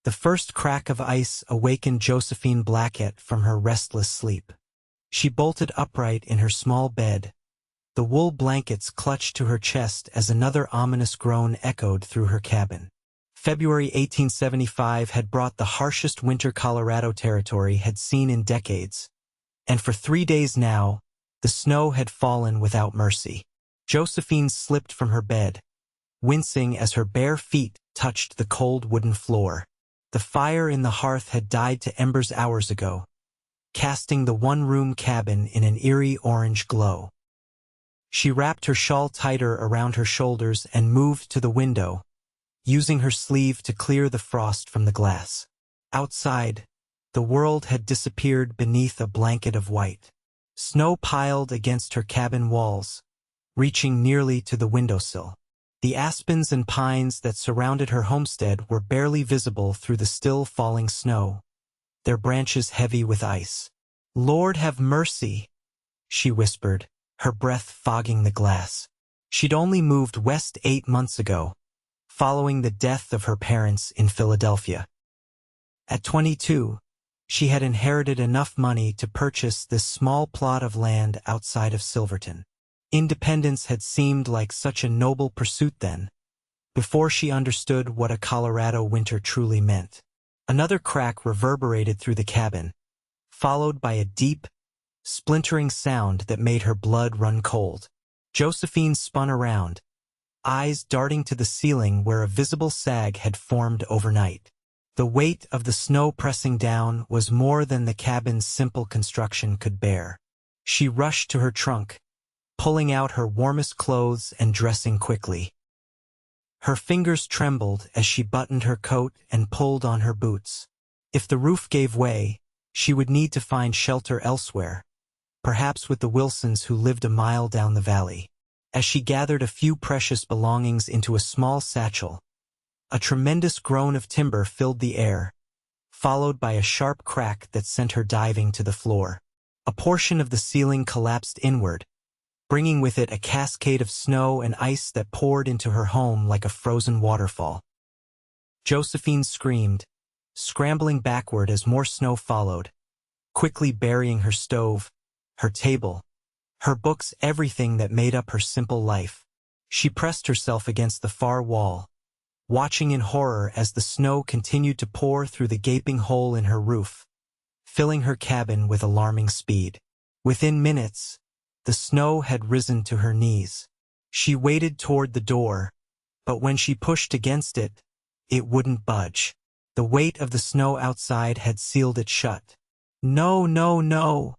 The first crack of ice awakened Josephine Blackett from her restless sleep. She bolted upright in her small bed, the wool blankets clutched to her chest as another ominous groan echoed through her cabin. February 1875 had brought the harshest winter Colorado Territory had seen in decades, and for 3 days now, the snow had fallen without mercy. Josephine slipped from her bed, wincing as her bare feet touched the cold wooden floor. The fire in the hearth had died to embers hours ago, casting the one-room cabin in an eerie orange glow. She wrapped her shawl tighter around her shoulders and moved to the window, using her sleeve to clear the frost from the glass. Outside, the world had disappeared beneath a blanket of white. Snow piled against her cabin walls, reaching nearly to the windowsill. The aspens and pines that surrounded her homestead were barely visible through the still falling snow, their branches heavy with ice. "Lord have mercy," she whispered, her breath fogging the glass. She'd only moved west 8 months ago, following the death of her parents in Philadelphia. At 22, she had inherited enough money to purchase this small plot of land outside of Silverton. Independence had seemed like such a noble pursuit then, before she understood what a Colorado winter truly meant. Another crack reverberated through the cabin, followed by a deep, splintering sound that made her blood run cold. Josephine spun around, eyes darting to the ceiling where a visible sag had formed overnight. The weight of the snow pressing down was more than the cabin's simple construction could bear. She rushed to her trunk, pulling out her warmest clothes and dressing quickly. Her fingers trembled as she buttoned her coat and pulled on her boots. If the roof gave way, she would need to find shelter elsewhere, perhaps with the Wilsons who lived a mile down the valley. As she gathered a few precious belongings into a small satchel, a tremendous groan of timber filled the air, followed by a sharp crack that sent her diving to the floor. A portion of the ceiling collapsed inward, bringing with it a cascade of snow and ice that poured into her home like a frozen waterfall. Josephine screamed, scrambling backward as more snow followed, quickly burying her stove, her table, her books, everything that made up her simple life. She pressed herself against the far wall, watching in horror as the snow continued to pour through the gaping hole in her roof, filling her cabin with alarming speed. Within minutes, the snow had risen to her knees. She waded toward the door, but when she pushed against it, it wouldn't budge. The weight of the snow outside had sealed it shut. "No, no, no,"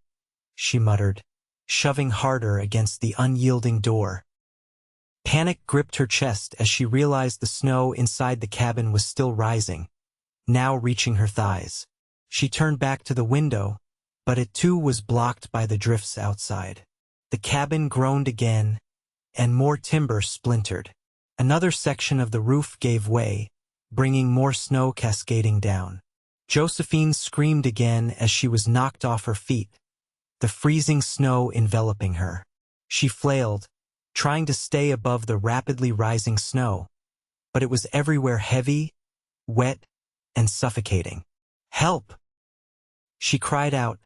she muttered, shoving harder against the unyielding door. Panic gripped her chest as she realized the snow inside the cabin was still rising, now reaching her thighs. She turned back to the window, but it too was blocked by the drifts outside. The cabin groaned again, and more timber splintered. Another section of the roof gave way, bringing more snow cascading down. Josephine screamed again as she was knocked off her feet, the freezing snow enveloping her. She flailed, trying to stay above the rapidly rising snow, but it was everywhere heavy, wet, and suffocating. "Help!" She cried out,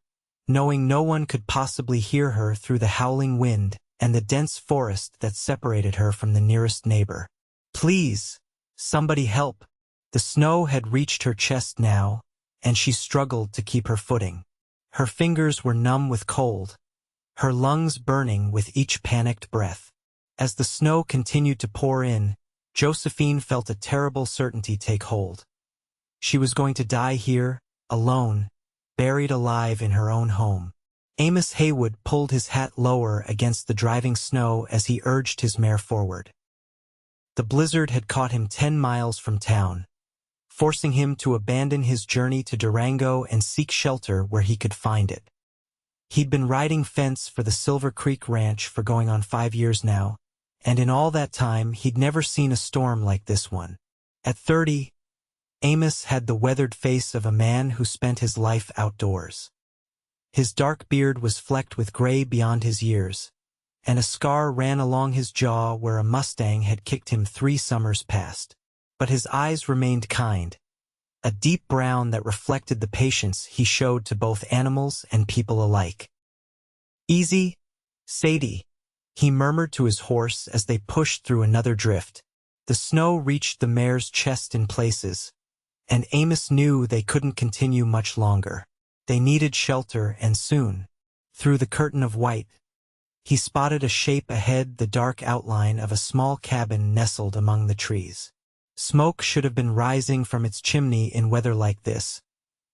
knowing no one could possibly hear her through the howling wind and the dense forest that separated her from the nearest neighbor. "Please, somebody help!" The snow had reached her chest now, and she struggled to keep her footing. Her fingers were numb with cold, her lungs burning with each panicked breath. As the snow continued to pour in, Josephine felt a terrible certainty take hold. She was going to die here, alone, buried alive in her own home. Amos Haywood pulled his hat lower against the driving snow as he urged his mare forward. The blizzard had caught him 10 miles from town, forcing him to abandon his journey to Durango and seek shelter where he could find it. He'd been riding fence for the Silver Creek Ranch for going on 5 years now, and in all that time he'd never seen a storm like this one. At 30, Amos had the weathered face of a man who spent his life outdoors. His dark beard was flecked with gray beyond his years, and a scar ran along his jaw where a Mustang had kicked him 3 summers past. But his eyes remained kind, a deep brown that reflected the patience he showed to both animals and people alike. "Easy, Sadie," he murmured to his horse as they pushed through another drift. The snow reached the mare's chest in places, and Amos knew they couldn't continue much longer. They needed shelter, and soon. Through the curtain of white, he spotted a shape ahead, the dark outline of a small cabin nestled among the trees. Smoke should have been rising from its chimney in weather like this,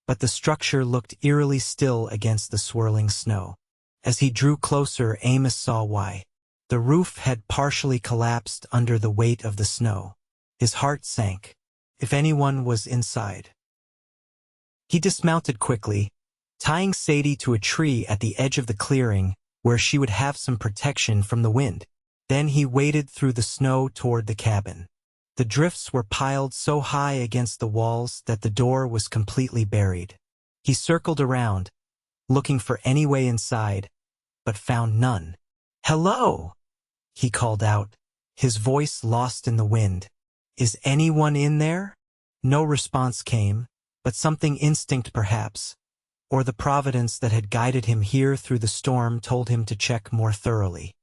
but the structure looked eerily still against the swirling snow. As he drew closer, Amos saw why. The roof had partially collapsed under the weight of the snow. His heart sank. If anyone was inside. He dismounted quickly, tying Sadie to a tree at the edge of the clearing where she would have some protection from the wind. Then he waded through the snow toward the cabin. The drifts were piled so high against the walls that the door was completely buried. He circled around, looking for any way inside, but found none. "Hello!" he called out, his voice lost in the wind. "Is anyone in there?" No response came, but something instinct perhaps, or the providence that had guided him here through the storm told him to check more thoroughly.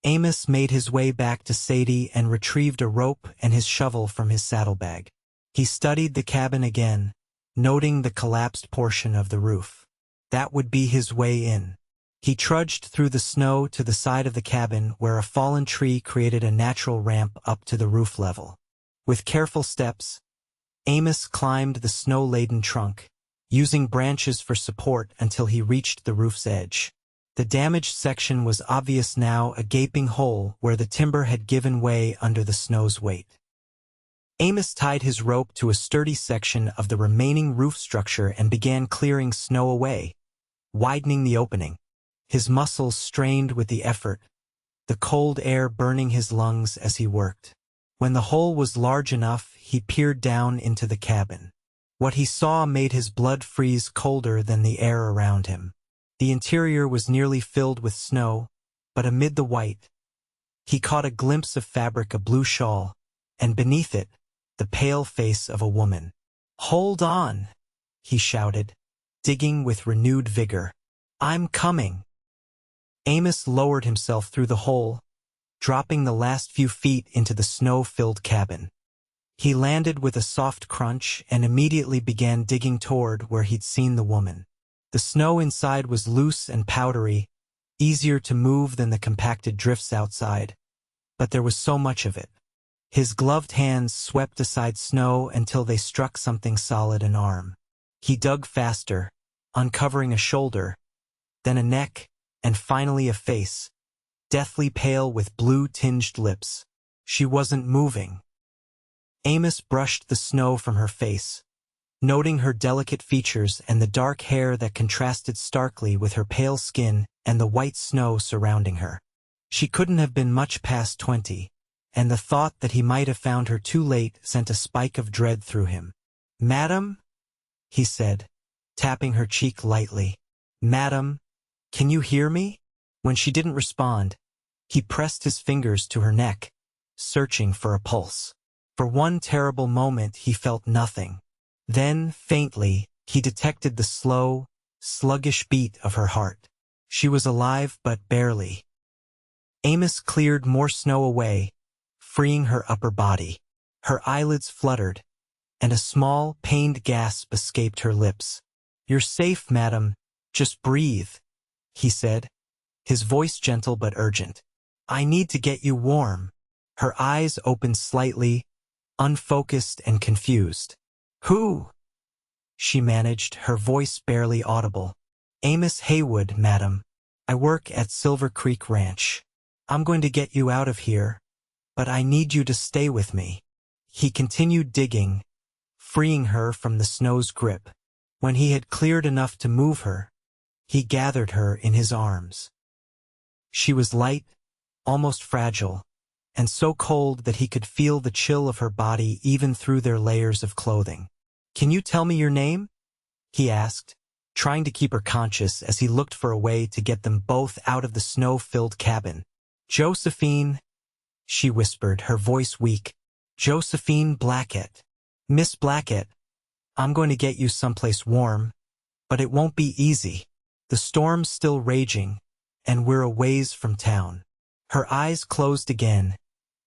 Amos made his way back to Sadie and retrieved a rope and his shovel from his saddlebag. He studied the cabin again, noting the collapsed portion of the roof. That would be his way in. He trudged through the snow to the side of the cabin where a fallen tree created a natural ramp up to the roof level. With careful steps, Amos climbed the snow-laden trunk, using branches for support until he reached the roof's edge. The damaged section was obvious now, a gaping hole where the timber had given way under the snow's weight. Amos tied his rope to a sturdy section of the remaining roof structure and began clearing snow away, widening the opening. His muscles strained with the effort, the cold air burning his lungs as he worked. When the hole was large enough, he peered down into the cabin. What he saw made his blood freeze colder than the air around him. The interior was nearly filled with snow, but amid the white, he caught a glimpse of fabric, a blue shawl, and beneath it, the pale face of a woman. "Hold on," he shouted, digging with renewed vigor. "I'm coming." Amos lowered himself through the hole, dropping the last few feet into the snow-filled cabin. He landed with a soft crunch and immediately began digging toward where he'd seen the woman. The snow inside was loose and powdery, easier to move than the compacted drifts outside, but there was so much of it. His gloved hands swept aside snow until they struck something solid, an arm. He dug faster, uncovering a shoulder, then a neck, and finally a face, deathly pale with blue-tinged lips. She wasn't moving. Amos brushed the snow from her face, noting her delicate features and the dark hair that contrasted starkly with her pale skin and the white snow surrounding her. She couldn't have been much past 20, and the thought that he might have found her too late sent a spike of dread through him. "Madam?" he said, tapping her cheek lightly. "Madam, can you hear me?" When she didn't respond, he pressed his fingers to her neck, searching for a pulse. For one terrible moment he felt nothing. Then, faintly, he detected the slow, sluggish beat of her heart. She was alive, but barely. Amos cleared more snow away, freeing her upper body. Her eyelids fluttered, and a small, pained gasp escaped her lips. "You're safe, madam. Just breathe," he said, his voice gentle but urgent. "I need to get you warm." Her eyes opened slightly, unfocused and confused. "Who?" she managed, her voice barely audible. "Amos Haywood, madam. I work at Silver Creek Ranch. I'm going to get you out of here, but I need you to stay with me." He continued digging, freeing her from the snow's grip. When he had cleared enough to move her, he gathered her in his arms. She was light, almost fragile, and so cold that he could feel the chill of her body even through their layers of clothing. "Can you tell me your name?" he asked, trying to keep her conscious as he looked for a way to get them both out of the snow-filled cabin. "Josephine," she whispered, her voice weak. "Josephine Blackett." "Miss Blackett," I'm going to get you someplace warm, but it won't be easy. The storm's still raging, and we're a ways from town." Her eyes closed again,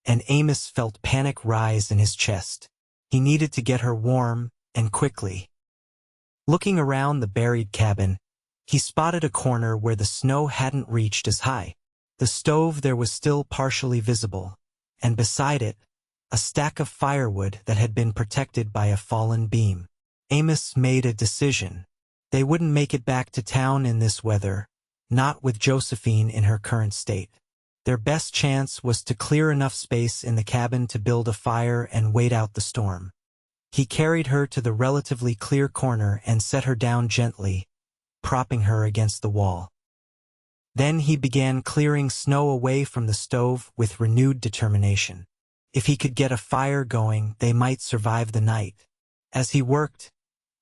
and Amos felt panic rise in his chest. He needed to get her warm, and quickly. Looking around the buried cabin, he spotted a corner where the snow hadn't reached as high. The stove there was still partially visible, and beside it, a stack of firewood that had been protected by a fallen beam. Amos made a decision. They wouldn't make it back to town in this weather, not with Josephine in her current state. Their best chance was to clear enough space in the cabin to build a fire and wait out the storm. He carried her to the relatively clear corner and set her down gently, propping her against the wall. Then he began clearing snow away from the stove with renewed determination. If he could get a fire going, they might survive the night. As he worked,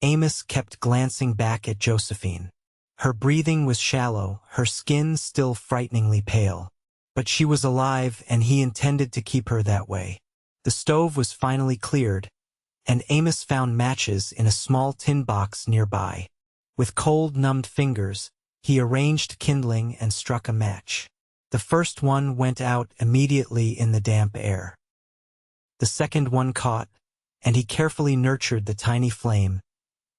Amos kept glancing back at Josephine. Her breathing was shallow, her skin still frighteningly pale. But she was alive, and he intended to keep her that way. The stove was finally cleared, and Amos found matches in a small tin box nearby. With cold, numbed fingers, he arranged kindling and struck a match. The first one went out immediately in the damp air. The second one caught, and he carefully nurtured the tiny flame,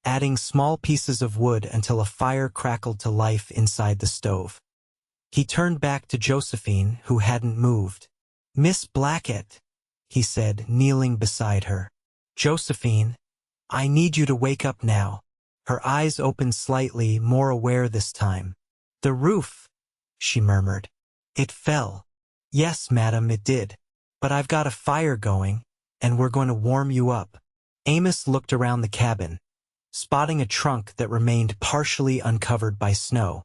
adding small pieces of wood until a fire crackled to life inside the stove. He turned back to Josephine, who hadn't moved. "Miss Blackett," he said, kneeling beside her. "Josephine, I need you to wake up now." Her eyes opened slightly, more aware this time. "The roof," she murmured. "It fell." "Yes, madam, it did. But I've got a fire going, and we're going to warm you up." Amos looked around the cabin, spotting a trunk that remained partially uncovered by snow.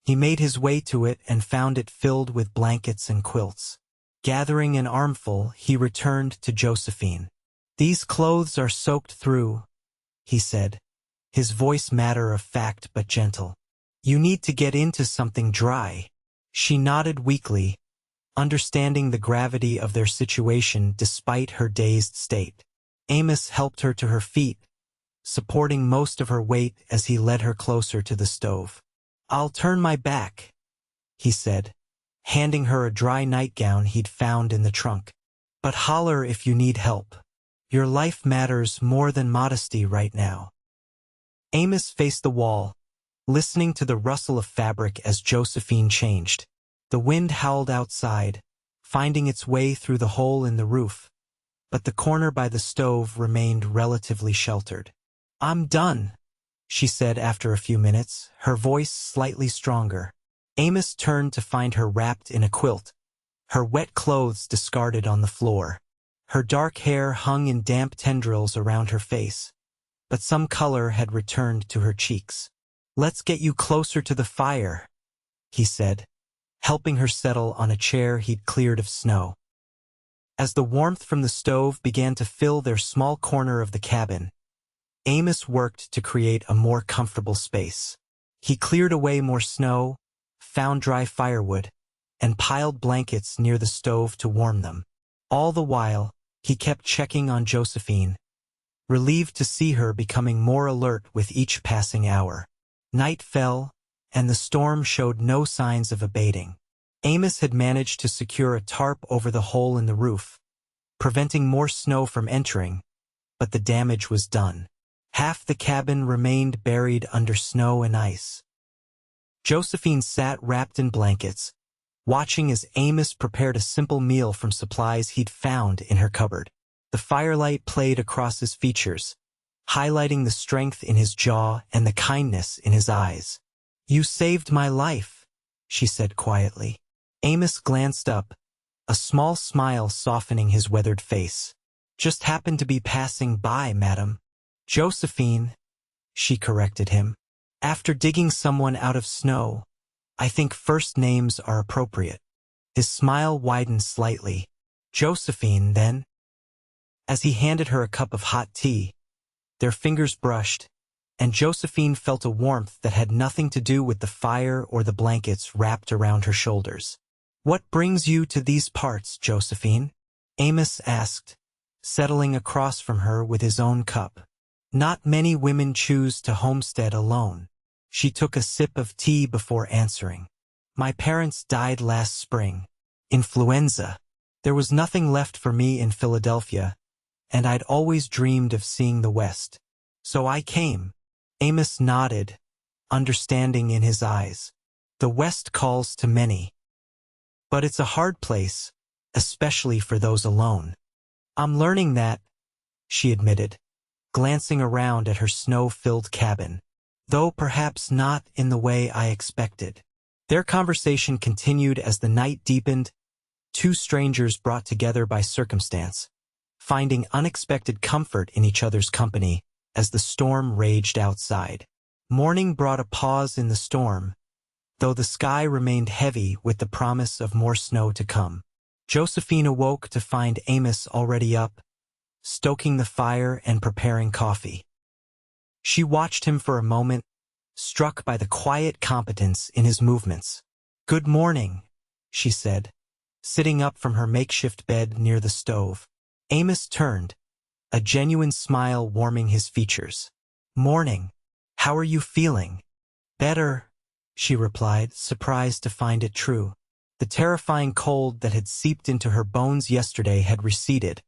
He made his way to it and found it filled with blankets and quilts. Gathering an armful, he returned to Josephine. "These clothes are soaked through," he said, his voice matter-of-fact but gentle. "You need to get into something dry." She nodded weakly, understanding the gravity of their situation despite her dazed state. Amos helped her to her feet, supporting most of her weight as he led her closer to the stove. "I'll turn my back," he said, handing her a dry nightgown he'd found in the trunk. "But holler if you need help. Your life matters more than modesty right now." Amos faced the wall, listening to the rustle of fabric as Josephine changed. The wind howled outside, finding its way through the hole in the roof, but the corner by the stove remained relatively sheltered. "I'm done," she said after a few minutes, her voice slightly stronger. Amos turned to find her wrapped in a quilt, her wet clothes discarded on the floor. Her dark hair hung in damp tendrils around her face, but some color had returned to her cheeks. "Let's get you closer to the fire," he said, helping her settle on a chair he'd cleared of snow. As the warmth from the stove began to fill their small corner of the cabin, Amos worked to create a more comfortable space. He cleared away more snow, found dry firewood, and piled blankets near the stove to warm them. All the while, he kept checking on Josephine, relieved to see her becoming more alert with each passing hour. Night fell, and the storm showed no signs of abating. Amos had managed to secure a tarp over the hole in the roof, preventing more snow from entering, but the damage was done. Half the cabin remained buried under snow and ice. Josephine sat wrapped in blankets, watching as Amos prepared a simple meal from supplies he'd found in her cupboard. The firelight played across his features, highlighting the strength in his jaw and the kindness in his eyes. "You saved my life," she said quietly. Amos glanced up, a small smile softening his weathered face. "Just happened to be passing by, madam." "Josephine," she corrected him. "After digging someone out of snow, I think first names are appropriate." His smile widened slightly. "Josephine, then?" As he handed her a cup of hot tea, their fingers brushed, and Josephine felt a warmth that had nothing to do with the fire or the blankets wrapped around her shoulders. "What brings you to these parts, Josephine?" Amos asked, settling across from her with his own cup. Not many women choose to homestead alone. She took a sip of tea before answering. My parents died last spring. Influenza. There was nothing left for me in Philadelphia, and I'd always dreamed of seeing the West. So I came. Amos nodded, understanding in his eyes. The West calls to many. But it's a hard place, especially for those alone. I'm learning that, she admitted, glancing around at her snow-filled cabin, though perhaps not in the way I expected. Their conversation continued as the night deepened, two strangers brought together by circumstance, finding unexpected comfort in each other's company as the storm raged outside. Morning brought a pause in the storm, though the sky remained heavy with the promise of more snow to come. Josephine awoke to find Amos already up, stoking the fire and preparing coffee. She watched him for a moment, struck by the quiet competence in his movements. "Good morning," she said, sitting up from her makeshift bed near the stove. Amos turned, a genuine smile warming his features. "Morning. How are you feeling?" "Better," she replied, surprised to find it true. The terrifying cold that had seeped into her bones yesterday had receded,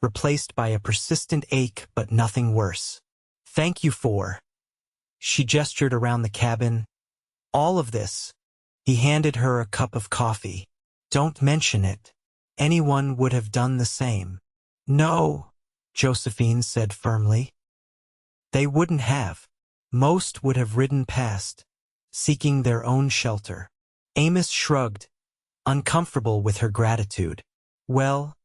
replaced by a persistent ache but nothing worse. "Thank you for—" She gestured around the cabin. "All of this." He handed her a cup of coffee. "Don't mention it. Anyone would have done the same." "No," Josephine said firmly. "They wouldn't have. Most would have ridden past, seeking their own shelter." Amos shrugged, uncomfortable with her gratitude. "Well,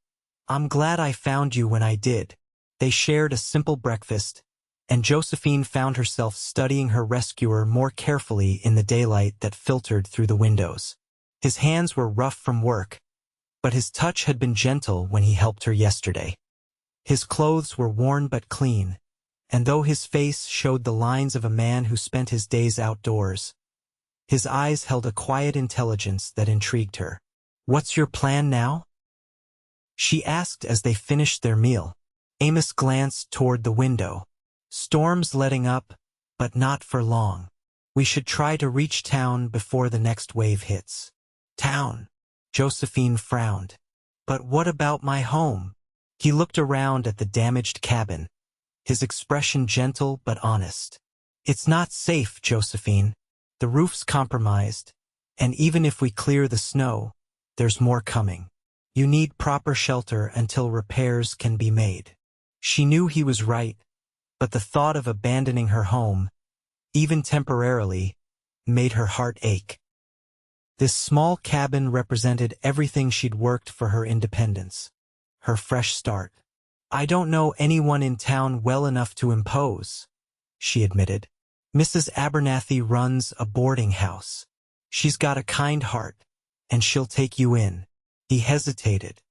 I'm glad I found you when I did." They shared a simple breakfast, and Josephine found herself studying her rescuer more carefully in the daylight that filtered through the windows. His hands were rough from work, but his touch had been gentle when he helped her yesterday. His clothes were worn but clean, and though his face showed the lines of a man who spent his days outdoors, his eyes held a quiet intelligence that intrigued her. "What's your plan now?" she asked as they finished their meal. Amos glanced toward the window. "Storm's letting up, but not for long. We should try to reach town before the next wave hits." "Town?" Josephine frowned. "But what about my home?" He looked around at the damaged cabin, his expression gentle but honest. "It's not safe, Josephine. The roof's compromised, and even if we clear the snow, there's more coming. You need proper shelter until repairs can be made." She knew he was right, but the thought of abandoning her home, even temporarily, made her heart ache. This small cabin represented everything she'd worked for: her independence, her fresh start. "I don't know anyone in town well enough to impose," she admitted. "Mrs. Abernathy runs a boarding house. She's got a kind heart, and she'll take you in." He hesitated.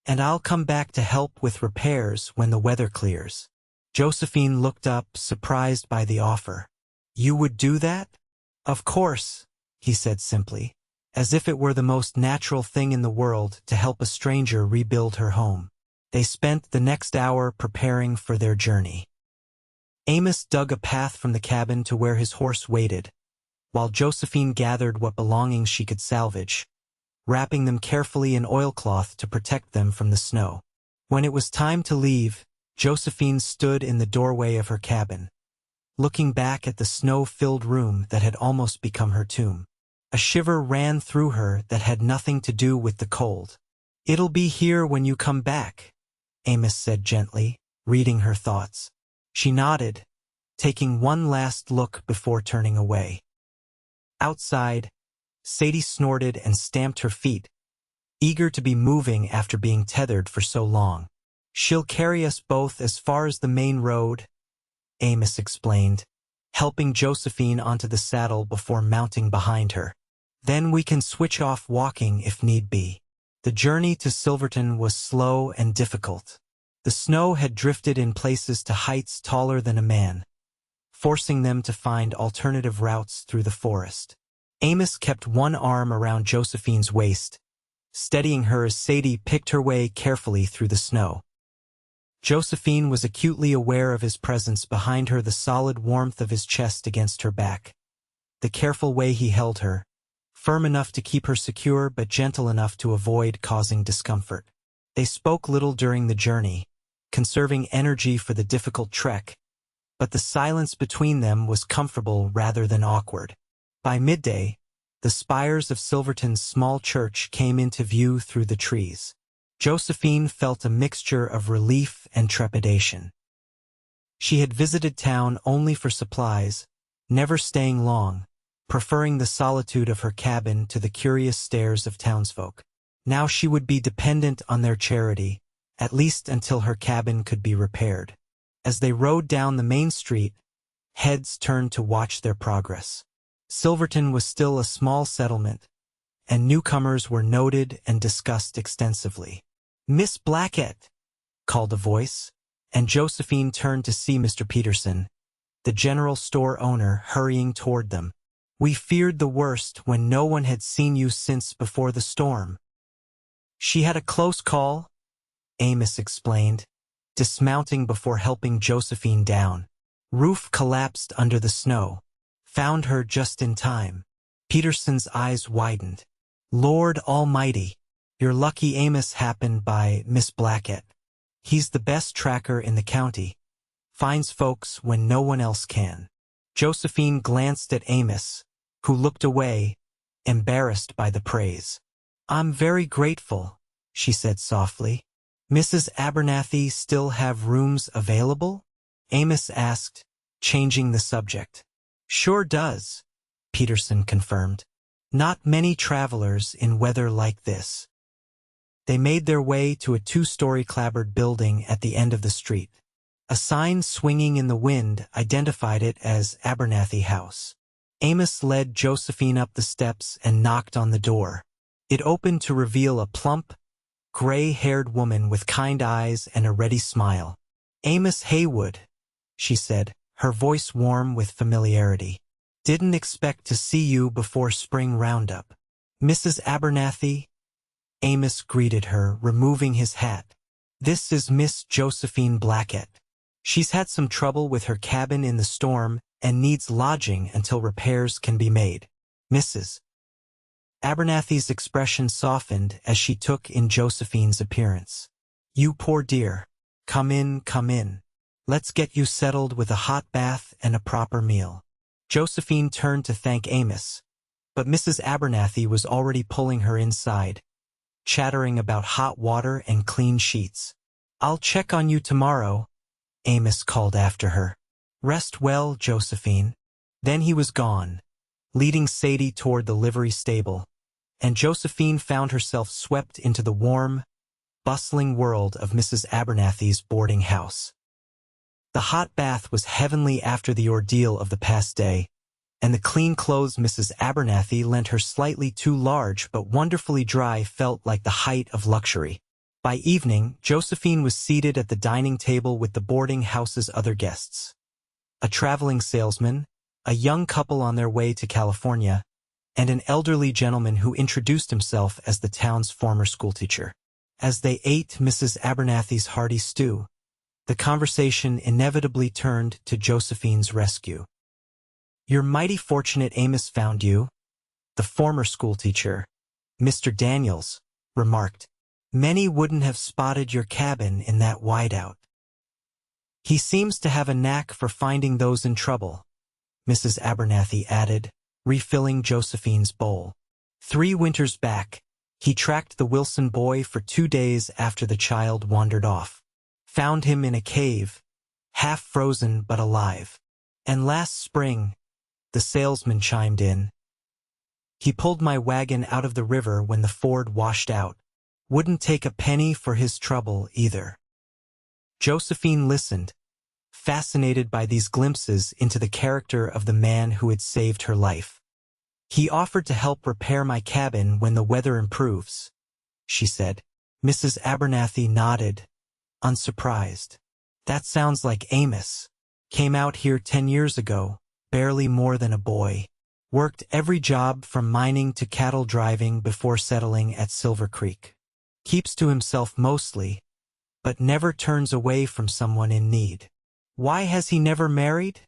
"And I'll come back to help with repairs when the weather clears." Josephine looked up, surprised by the offer. "You would do that?" "Of course," he said simply, as if it were the most natural thing in the world to help a stranger rebuild her home. They spent the next hour preparing for their journey. Amos dug a path from the cabin to where his horse waited, while Josephine gathered what belongings she could salvage, wrapping them carefully in oilcloth to protect them from the snow. When it was time to leave, Josephine stood in the doorway of her cabin, looking back at the snow-filled room that had almost become her tomb. A shiver ran through her that had nothing to do with the cold. "It'll be here when you come back," Amos said gently, reading her thoughts. She nodded, taking one last look before turning away. Outside, Sadie snorted and stamped her feet, eager to be moving after being tethered for so long. "She'll carry us both as far as the main road," Amos explained, helping Josephine onto the saddle before mounting behind her. "Then we can switch off walking if need be." The journey to Silverton was slow and difficult. The snow had drifted in places to heights taller than a man, forcing them to find alternative routes through the forest. Amos kept one arm around Josephine's waist, steadying her as Sadie picked her way carefully through the snow. Josephine was acutely aware of his presence behind her, the solid warmth of his chest against her back, the careful way he held her, firm enough to keep her secure but gentle enough to avoid causing discomfort. They spoke little during the journey, conserving energy for the difficult trek, but the silence between them was comfortable rather than awkward. By midday, the spires of Silverton's small church came into view through the trees. Josephine felt a mixture of relief and trepidation. She had visited town only for supplies, never staying long, preferring the solitude of her cabin to the curious stares of townsfolk. Now she would be dependent on their charity, at least until her cabin could be repaired. As they rode down the main street, heads turned to watch their progress. Silverton was still a small settlement, and newcomers were noted and discussed extensively. "Miss Blackett," called a voice, and Josephine turned to see Mr. Peterson, the general store owner, hurrying toward them. "We feared the worst when no one had seen you since before the storm." "She had a close call," Amos explained, dismounting before helping Josephine down. "Roof collapsed under the snow. Found her just in time." Peterson's eyes widened. "Lord Almighty, you're lucky Amos happened by Miss Blackett. He's the best tracker in the county. Finds folks when no one else can." Josephine glanced at Amos, who looked away, embarrassed by the praise. "I'm very grateful," she said softly. "Mrs. Abernathy still have rooms available?" Amos asked, changing the subject. "Sure does," Peterson confirmed. "Not many travelers in weather like this." They made their way to a two-story clapboard building at the end of the street. A sign swinging in the wind identified it as Abernathy House. Amos led Josephine up the steps and knocked on the door. It opened to reveal a plump, gray-haired woman with kind eyes and a ready smile. "Amos Haywood," she said, her voice warm with familiarity. "Didn't expect to see you before spring roundup." "Mrs. Abernathy," Amos greeted her, removing his hat. "This is Miss Josephine Blackett. She's had some trouble with her cabin in the storm and needs lodging until repairs can be made." Mrs. Abernathy's expression softened as she took in Josephine's appearance. "You poor dear. Come in, come in. Let's get you settled with a hot bath and a proper meal." Josephine turned to thank Amos, but Mrs. Abernathy was already pulling her inside, chattering about hot water and clean sheets. "I'll check on you tomorrow," Amos called after her. "Rest well, Josephine." Then he was gone, leading Sadie toward the livery stable, and Josephine found herself swept into the warm, bustling world of Mrs. Abernathy's boarding house. The hot bath was heavenly after the ordeal of the past day, and the clean clothes Mrs. Abernathy lent her, slightly too large but wonderfully dry, felt like the height of luxury. By evening, Josephine was seated at the dining table with the boarding house's other guests. A traveling salesman, a young couple on their way to California, and an elderly gentleman who introduced himself as the town's former schoolteacher. As they ate Mrs. Abernathy's hearty stew, the conversation inevitably turned to Josephine's rescue. "You're mighty fortunate Amos found you," the former schoolteacher, Mr. Daniels, remarked. "Many wouldn't have spotted your cabin in that whiteout." "He seems to have a knack for finding those in trouble," Mrs. Abernathy added, refilling Josephine's bowl. "3 winters back, he tracked the Wilson boy for 2 days after the child wandered off. Found him in a cave, half frozen but alive. And last spring," the salesman chimed in, "he pulled my wagon out of the river when the ford washed out. Wouldn't take a penny for his trouble either." Josephine listened, fascinated by these glimpses into the character of the man who had saved her life. "He offered to help repair my cabin when the weather improves," she said. Mrs. Abernathy nodded, unsurprised. "That sounds like Amos. Came out here 10 years ago, barely more than a boy. Worked every job from mining to cattle driving before settling at Silver Creek. Keeps to himself mostly, but never turns away from someone in need. Why has he never married?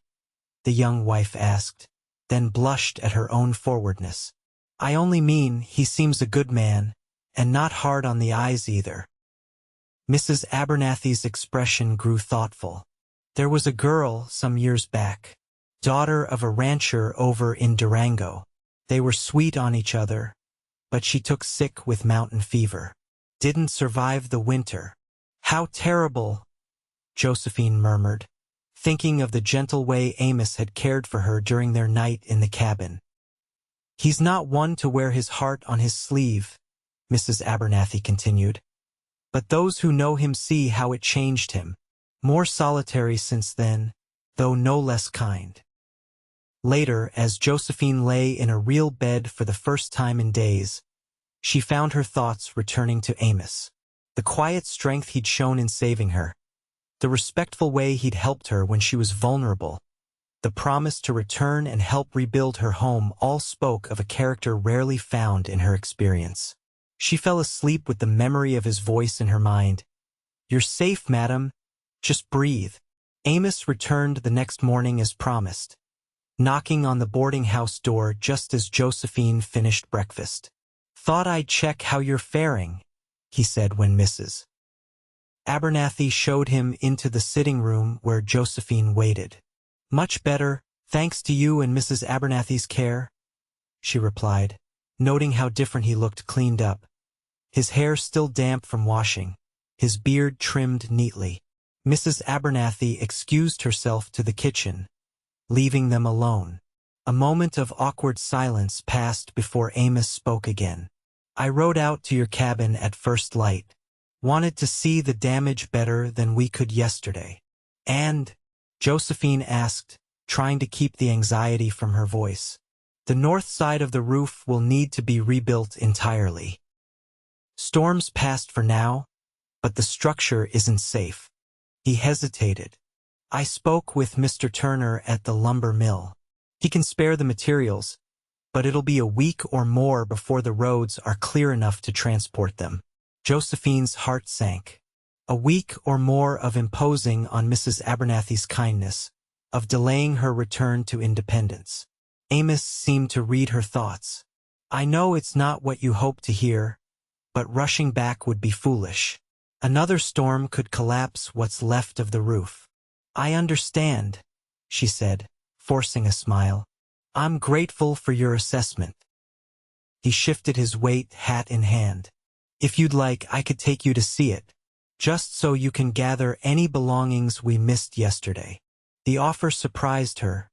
The young wife asked, then blushed at her own forwardness. I only mean he seems a good man, and not hard on the eyes either. Mrs. Abernathy's expression grew thoughtful. There was a girl some years back, daughter of a rancher over in Durango. They were sweet on each other, but she took sick with mountain fever. Didn't survive the winter. How terrible, Josephine murmured, thinking of the gentle way Amos had cared for her during their night in the cabin. He's not one to wear his heart on his sleeve, Mrs. Abernathy continued. But those who know him see how it changed him. More solitary since then, though no less kind. Later, as Josephine lay in a real bed for the first time in days, she found her thoughts returning to Amos. The quiet strength he'd shown in saving her. The respectful way he'd helped her when she was vulnerable. The promise to return and help rebuild her home all spoke of a character rarely found in her experience. She fell asleep with the memory of his voice in her mind. You're safe, madam. Just breathe. Amos returned the next morning as promised, knocking on the boarding house door just as Josephine finished breakfast. Thought I'd check how you're faring, he said when Mrs. Abernathy showed him into the sitting room where Josephine waited. Much better, thanks to you and Mrs. Abernathy's care, she replied, noting how different he looked cleaned up. His hair still damp from washing, his beard trimmed neatly. Mrs. Abernathy excused herself to the kitchen, leaving them alone. A moment of awkward silence passed before Amos spoke again. I rode out to your cabin at first light. Wanted to see the damage better than we could yesterday. And? Josephine asked, trying to keep the anxiety from her voice. The north side of the roof will need to be rebuilt entirely. Storms passed for now, but the structure isn't safe. He hesitated. I spoke with Mr. Turner at the lumber mill. He can spare the materials, but it'll be a week or more before the roads are clear enough to transport them. Josephine's heart sank. A week or more of imposing on Mrs. Abernathy's kindness, of delaying her return to independence. Amos seemed to read her thoughts. I know it's not what you hope to hear, but rushing back would be foolish. Another storm could collapse what's left of the roof. I understand, she said, forcing a smile. I'm grateful for your assessment. He shifted his weight, hat in hand. If you'd like, I could take you to see it, just so you can gather any belongings we missed yesterday. The offer surprised her,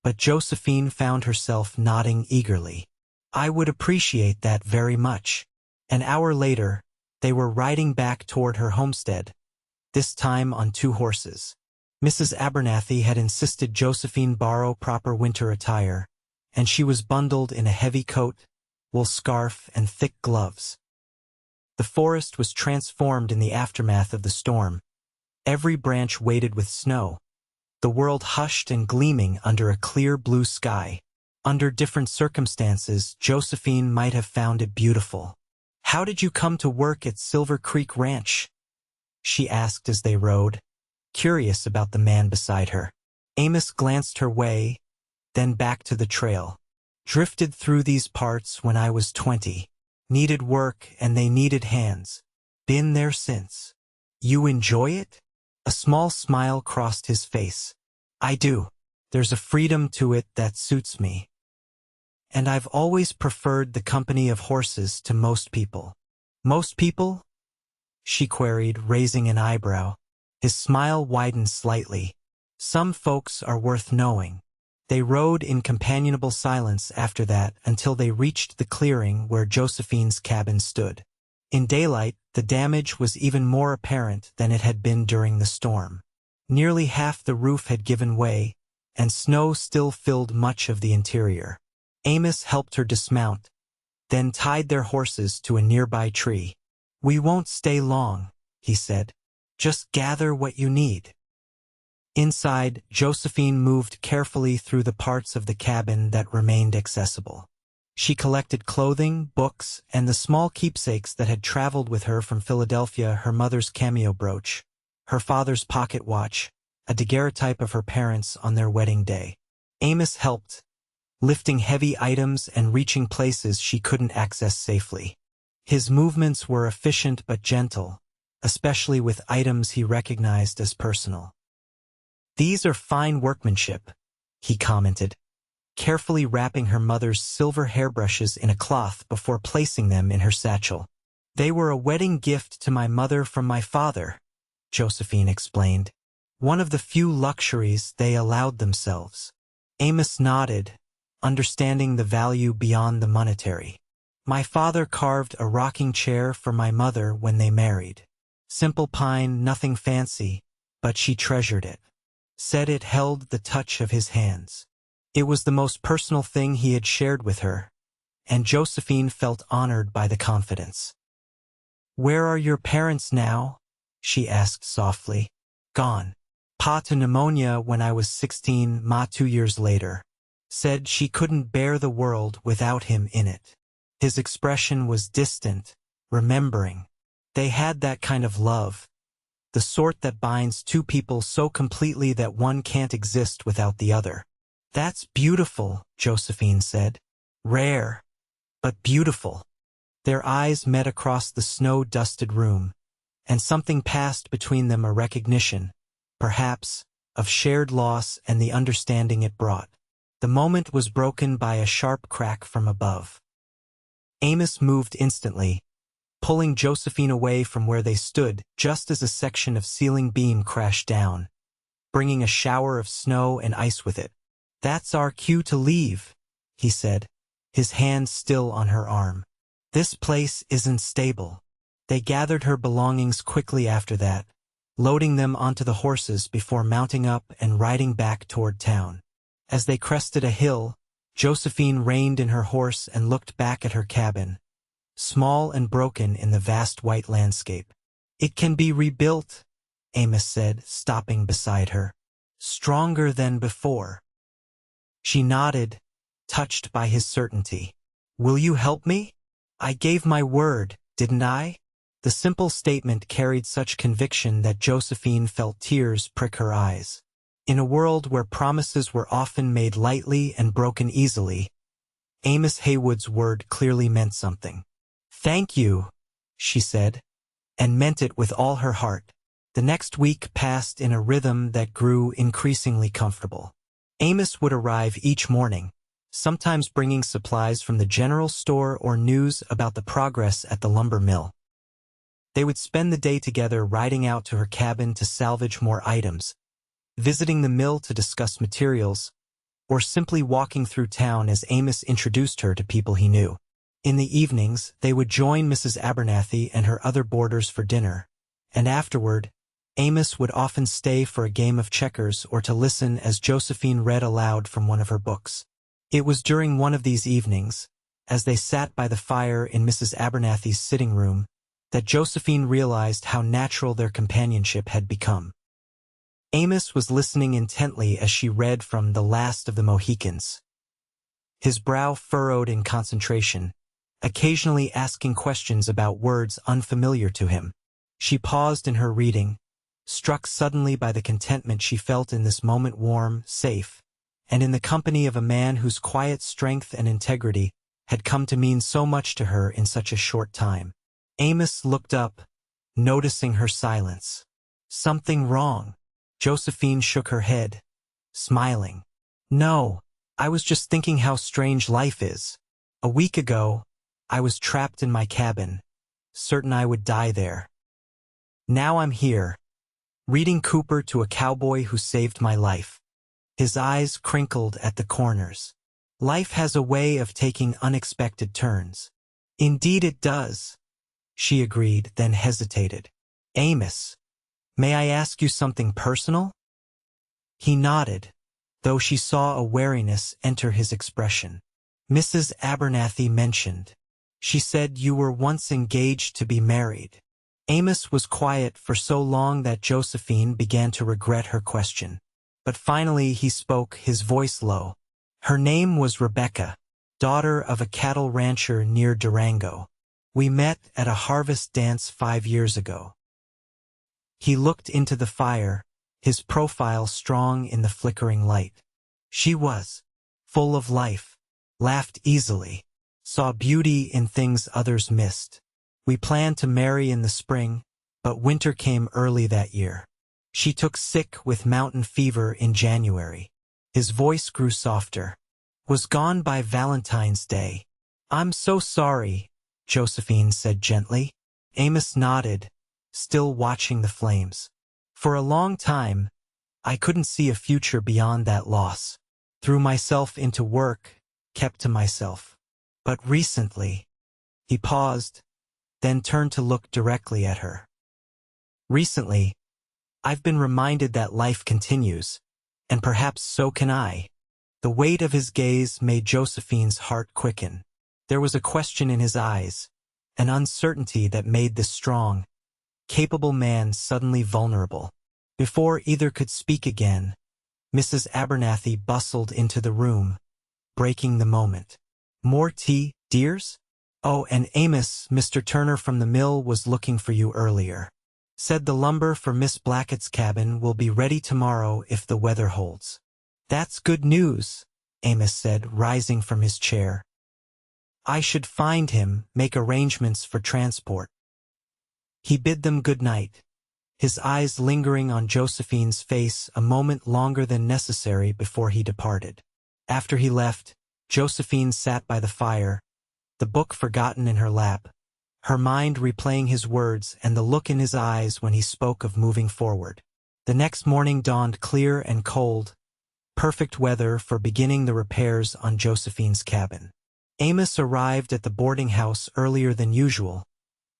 but Josephine found herself nodding eagerly. I would appreciate that very much. An hour later, they were riding back toward her homestead, this time on 2 horses. Mrs. Abernathy had insisted Josephine borrow proper winter attire, and she was bundled in a heavy coat, wool scarf, and thick gloves. The forest was transformed in the aftermath of the storm. Every branch weighted with snow. The world hushed and gleaming under a clear blue sky. Under different circumstances, Josephine might have found it beautiful. How did you come to work at Silver Creek Ranch? She asked as they rode, curious about the man beside her. Amos glanced her way, then back to the trail. Drifted through these parts when I was 20. Needed work and they needed hands. Been there since. You enjoy it? A small smile crossed his face. I do. There's a freedom to it that suits me. And I've always preferred the company of horses to most people. Most people? She queried, raising an eyebrow. His smile widened slightly. Some folks are worth knowing. They rode in companionable silence after that until they reached the clearing where Josephine's cabin stood. In daylight, the damage was even more apparent than it had been during the storm. Nearly half the roof had given way, and snow still filled much of the interior. Amos helped her dismount, then tied their horses to a nearby tree. We won't stay long, he said. Just gather what you need. Inside, Josephine moved carefully through the parts of the cabin that remained accessible. She collected clothing, books, and the small keepsakes that had traveled with her from Philadelphia, her mother's cameo brooch, her father's pocket watch, a daguerreotype of her parents on their wedding day. Amos helped, lifting heavy items and reaching places she couldn't access safely. His movements were efficient but gentle, especially with items he recognized as personal. "These are fine workmanship," he commented, carefully wrapping her mother's silver hairbrushes in a cloth before placing them in her satchel. "They were a wedding gift to my mother from my father," Josephine explained. "One of the few luxuries they allowed themselves." Amos nodded, understanding the value beyond the monetary. "My father carved a rocking chair for my mother when they married. Simple pine, nothing fancy, but she treasured it. Said it held the touch of his hands. It was the most personal thing he had shared with her, and Josephine felt honored by the confidence. "Where are your parents now?" she asked softly. "Gone. Pa to pneumonia when I was 16, Ma 2 years later. Said she couldn't bear the world without him in it." His expression was distant, remembering. They had that kind of love, the sort that binds two people so completely that one can't exist without the other. "That's beautiful," Josephine said. "Rare, but beautiful." Their eyes met across the snow-dusted room, and something passed between them, a recognition, perhaps, of shared loss and the understanding it brought. The moment was broken by a sharp crack from above. Amos moved instantly, pulling Josephine away from where they stood just as a section of ceiling beam crashed down, bringing a shower of snow and ice with it. "That's our cue to leave," he said, his hand still on her arm. "This place isn't stable." They gathered her belongings quickly after that, loading them onto the horses before mounting up and riding back toward town. As they crested a hill, Josephine reined in her horse and looked back at her cabin, small and broken in the vast white landscape. "It can be rebuilt," Amos said, stopping beside her. "Stronger than before." She nodded, touched by his certainty. "Will you help me? I gave my word, didn't I?" The simple statement carried such conviction that Josephine felt tears prick her eyes. In a world where promises were often made lightly and broken easily, Amos Haywood's word clearly meant something. "Thank you," she said, and meant it with all her heart. The next week passed in a rhythm that grew increasingly comfortable. Amos would arrive each morning, sometimes bringing supplies from the general store or news about the progress at the lumber mill. They would spend the day together, riding out to her cabin to salvage more items, visiting the mill to discuss materials, or simply walking through town as Amos introduced her to people he knew. In the evenings, they would join Mrs. Abernathy and her other boarders for dinner, and afterward, Amos would often stay for a game of checkers or to listen as Josephine read aloud from one of her books. It was during one of these evenings, as they sat by the fire in Mrs. Abernathy's sitting room, that Josephine realized how natural their companionship had become. Amos was listening intently as she read from The Last of the Mohicans, his brow furrowed in concentration, occasionally asking questions about words unfamiliar to him. She paused in her reading, struck suddenly by the contentment she felt in this moment, warm, safe, and in the company of a man whose quiet strength and integrity had come to mean so much to her in such a short time. Amos looked up, noticing her silence. "Something wrong?" Josephine shook her head, smiling. "No, I was just thinking how strange life is. A week ago, I was trapped in my cabin, certain I would die there. Now I'm here, reading Cooper to a cowboy who saved my life." His eyes crinkled at the corners. "Life has a way of taking unexpected turns." "Indeed it does," she agreed, then hesitated. "Amos, may I ask you something personal?" He nodded, though she saw a wariness enter his expression. "Mrs. Abernathy mentioned. She said you were once engaged to be married." Amos was quiet for so long that Josephine began to regret her question. But finally he spoke, his voice low. "Her name was Rebecca." daughter of a cattle rancher near Durango. We met at a harvest dance 5 years ago. He looked into the fire, his profile strong in the flickering light. She was full of life, laughed easily, saw beauty in things others missed. We planned to marry in the spring, but winter came early that year. She took sick with mountain fever in January. His voice grew softer. Was gone by Valentine's Day. I'm so sorry, Josephine said gently. Amos nodded, still watching the flames. For a long time, I couldn't see a future beyond that loss. Threw myself into work, kept to myself. But recently, he paused, then turned to look directly at her. Recently, I've been reminded that life continues, and perhaps so can I. The weight of his gaze made Josephine's heart quicken. There was a question in his eyes, an uncertainty that made this strong, capable man suddenly vulnerable. Before either could speak again, Mrs. Abernathy bustled into the room, breaking the moment. More tea, dears? Oh, and Amos, Mr. Turner from the mill was looking for you earlier. Said the lumber for Miss Blackett's cabin will be ready tomorrow if the weather holds. That's good news, Amos said, rising from his chair. I should find him, make arrangements for transport. He bid them good night, his eyes lingering on Josephine's face a moment longer than necessary before he departed. After he left, Josephine sat by the fire, the book forgotten in her lap, her mind replaying his words and the look in his eyes when he spoke of moving forward. The next morning dawned clear and cold, perfect weather for beginning the repairs on Josephine's cabin. Amos arrived at the boarding house earlier than usual,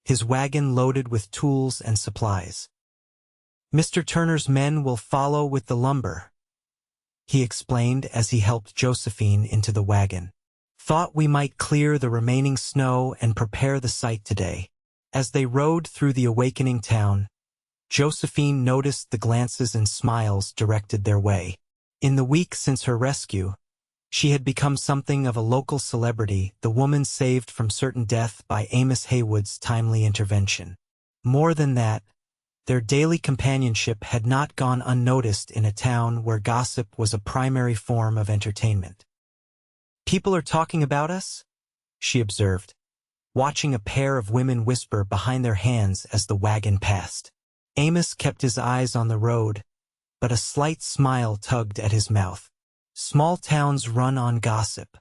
his wagon loaded with tools and supplies. Mr. Turner's men will follow with the lumber, he explained as he helped Josephine into the wagon. Thought we might clear the remaining snow and prepare the site today. As they rode through the awakening town, Josephine noticed the glances and smiles directed their way. In the week since her rescue, she had become something of a local celebrity, the woman saved from certain death by Amos Haywood's timely intervention. More than that, their daily companionship had not gone unnoticed in a town where gossip was a primary form of entertainment. People are talking about us, she observed, watching a pair of women whisper behind their hands as the wagon passed. Amos kept his eyes on the road, but a slight smile tugged at his mouth. Small towns run on gossip.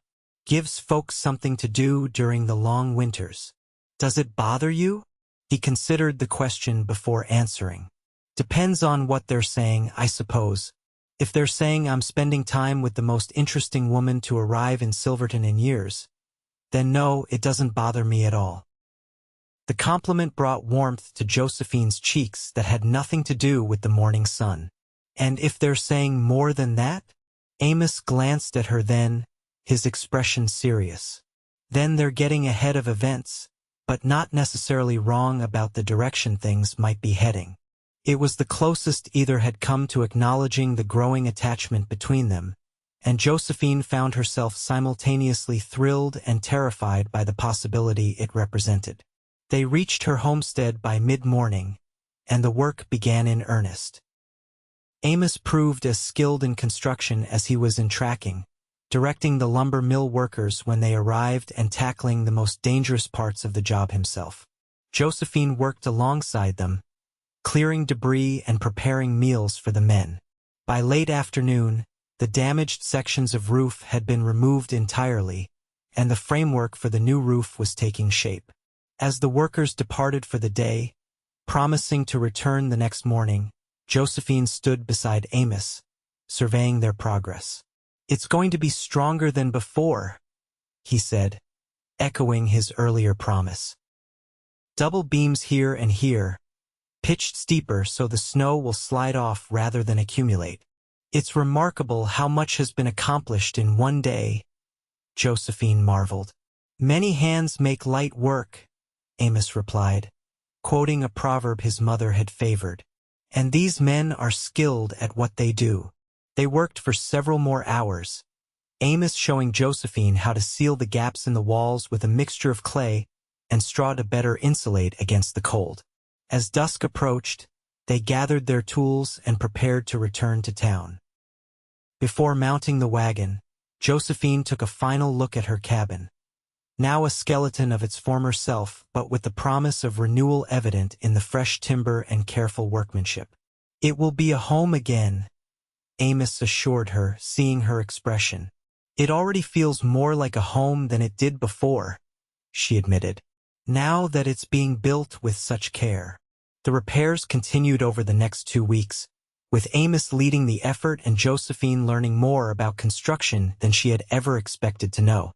Gives folks something to do during the long winters. Does it bother you? He considered the question before answering. Depends on what they're saying, I suppose. If they're saying I'm spending time with the most interesting woman to arrive in Silverton in years, then no, it doesn't bother me at all. The compliment brought warmth to Josephine's cheeks that had nothing to do with the morning sun. And if they're saying more than that? Amos glanced at her then, his expression serious. Then they're getting ahead of events, but not necessarily wrong about the direction things might be heading. It was the closest either had come to acknowledging the growing attachment between them, and Josephine found herself simultaneously thrilled and terrified by the possibility it represented. They reached her homestead by mid-morning, and the work began in earnest. Amos proved as skilled in construction as he was in tracking, directing the lumber mill workers when they arrived and tackling the most dangerous parts of the job himself. Josephine worked alongside them, clearing debris and preparing meals for the men. By late afternoon, the damaged sections of roof had been removed entirely, and the framework for the new roof was taking shape. As the workers departed for the day, promising to return the next morning, Josephine stood beside Amos, surveying their progress. It's going to be stronger than before, he said, echoing his earlier promise. Double beams here and here, pitched steeper so the snow will slide off rather than accumulate. It's remarkable how much has been accomplished in one day, Josephine marveled. Many hands make light work, Amos replied, quoting a proverb his mother had favored. And these men are skilled at what they do. They worked for several more hours, Amos showing Josephine how to seal the gaps in the walls with a mixture of clay and straw to better insulate against the cold. As dusk approached, they gathered their tools and prepared to return to town. Before mounting the wagon, Josephine took a final look at her cabin. Now a skeleton of its former self, but with the promise of renewal evident in the fresh timber and careful workmanship. "It will be a home again," Amos assured her, seeing her expression. "It already feels more like a home than it did before," she admitted, "now that it's being built with such care." The repairs continued over the next 2 weeks, with Amos leading the effort and Josephine learning more about construction than she had ever expected to know.